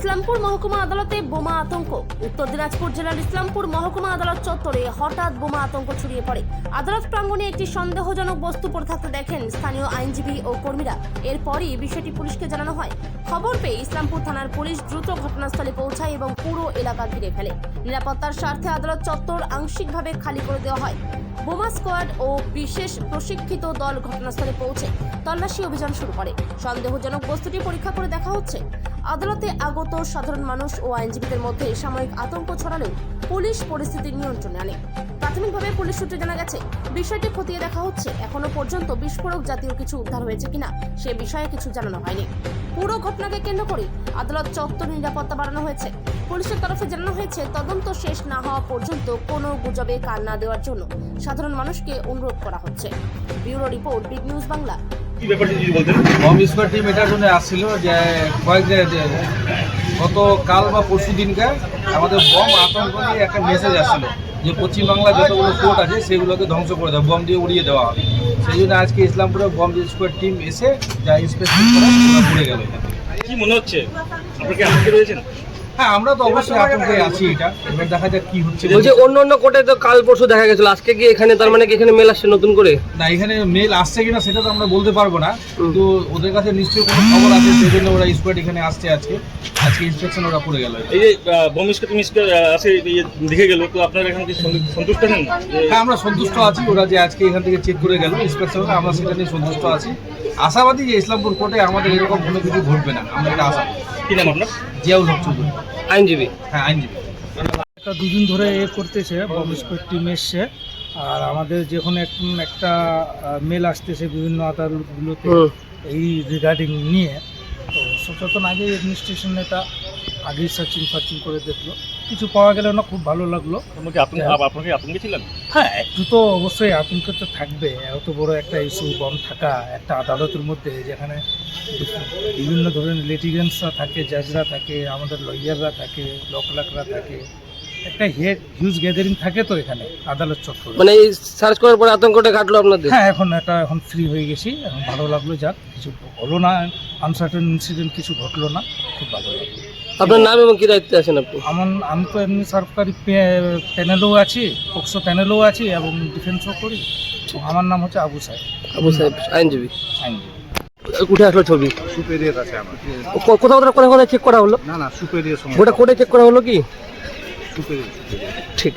ইসলামপুর মহকুমা আদালতে বোমা আতঙ্ক। উত্তর দিনাজপুর জেলার ইসলামপুর মহকুমা আদালত চত্বরে হঠাৎ বোমা আতঙ্ক ছড়িয়ে পড়ে। আদালত প্রাঙ্গণে একটি সন্দেহজনক বস্তু পড়ে থাকতে দেখেন স্থানীয় আইনজীবী ও কর্মীরা। এরপরই বিষয়টি পুলিশকে জানানো হয়। খবর পেয়ে ইসলামপুর থানার পুলিশ দ্রুত ঘটনাস্থলে পৌঁছায় এবং পুরো এলাকা ঘিরে ফেলে। নিরাপত্তার স্বার্থে আদালত চত্বর আংশিকভাবে খালি করে দেওয়া হয়। বোমা স্কোয়াড ও বিশেষ প্রশিক্ষিত দল ঘটনাস্থলে পৌঁছে তল্লাশি অভিযান শুরু করে। সন্দেহজনক বস্তুটি পরীক্ষা করে দেখা হচ্ছে। আদালতে আগত সাধারণ মানুষ ও আইনজীবীদের মধ্যে সাময়িক আতঙ্ক ছড়ালেও পুলিশ পরিস্থিতি নিয়ন্ত্রণে আনে। প্রাথমিকভাবে পুলিশ সূত্রে জানা গেছে, বিষয়টি খতিয়ে দেখা হচ্ছে। এখনো পর্যন্ত বিস্ফোরক জাতীয় কিছু উদ্ধার হয়েছে কিনা সে বিষয়ে কিছু জানানো হয়নি। পুরো ঘটনাকে কেন্দ্র করে আদালত চত্বর নিরাপত্তা বাড়ানো হয়েছে। পুলিশের তরফে জানানো হয়েছে, তদন্ত শেষ না হওয়া পর্যন্ত কোনো গুজবে কান না দেওয়ার জন্য সাধারণ মানুষকে অনুরোধ করা হচ্ছে। Bureau report, big news Bangla. Bomb squad team এটার জন্য আসছিল যে গত কাল বা পরশু দিনকে আমাদের বম আতঙ্ক নিয়ে একটা মেসেজ আসছিল যে পশ্চিমবাংলা যতগুলো কোর্ট আছে সেগুলোকে ধ্বংস করে দেওয়া, বম দিয়ে উড়িয়ে দেওয়া হবে। সেই জন্য আজকে ইসলামপুরে বম স্কোয়াড টিম এসে যা ইন্সপেকশন করে পড়ে গেল। কি মনে হচ্ছে, আপনারা কি আতঙ্কে রয়েছেন? হ্যাঁ, আমরা তো অবশ্যই আতঙ্কে আছি। এটা এবার দেখা যাক কি হচ্ছে। বলছি অন্য কোর্টে তো কাল পরশু দেখা গেছিল, আজকে কি এখানে তার মানে কি এখানে মেল আসছে নতুন করে? না, এখানে মেল আসছে কিনা সেটা তো আমরা বলতে পারবো না, কিন্তু ওদের কাছে নিশ্চয়ই কোনো খবর আছে, সেই জন্য ওরা স্কোয়াড এখানে আসছে। আজকে ইন্সপেকশন ওরা করে গেল। এই যে বম স্কোয়াড আসে দেখে গেল, তো আপনারা এখন কি সন্তুষ্ট আছেন? হ্যাঁ, আমরা সন্তুষ্ট আছি। ওরা যে আজকে এখান থেকে চেক করে গেল ইন্সপেকশন, আমরা সেটা নিয়ে সন্তুষ্ট আছি। আশাবাদী যে ইসলামপুর কোর্টে আমাদের এরকম কোনো কিছু ঘটবে না, আমরা এটা আশা করি। কি নাম আপনার? জিয়াউল হক চৌধুরী, আইনজীবী। হ্যাঁ, আইনজীবী। একটা দুদিন ধরে করতেছে, বম স্কোয়াড টিম এসছে। আর আমাদের যখন একটা মেল আসতেছে বিভিন্ন আদালতগুলোতে এই রিগার্ডিং নিয়ে, তো সচেতন আগে অ্যাডমিনিস্ট্রেশন এটা আগেই সার্চিং করে দেখলো, কিছু পাওয়া গেল না। খুব ভালো লাগলো। আপনাকে আতঙ্কে ছিলেন? হ্যাঁ, একটু তো অবশ্যই আতঙ্ক তো থাকবে। এত বড় একটা ইস্যু, বম থাকা একটা আদালতের মধ্যে, যেখানে বিভিন্ন ধরনের লিটিগেন্সরা থাকে, জাজরা থাকে, আমাদের লয়াররা থাকে, লোকলাকরা থাকে, একটা হিউজ গ্যাদারিং থাকে তো এখানে আদালত চত্বরে। মানে এই সার্চ করার পরে আতঙ্কটা কাটলো আপনাদের? হ্যাঁ, এখন ফ্রি হয়ে গেছি। এখন ভালো লাগলো, যাক কিছু হলো না, আনসার্টেন ইনসিডেন্ট কিছু ঘটলো না, খুব ভালো লাগলো। আপনার নাম এবং কি দায়িত্বে আছেন আপনি? আমি তো এমনি সরকারি প্যানেলও আছি, পক্সো প্যানেলও আছি এবং ডিফেন্সও করি। আমার নাম হচ্ছে আবু সাহেব। আবু সাহেব, আইনজীবী। আইনজীবী। উঠে আসলো ছবি, সুপেরিয়র আছে আমার। কোথাও চেক করা হলো? না, সুপেরিয়র গোটা কোর্টে চেক করা হলো কি? সুপেরিয়র। ঠিক।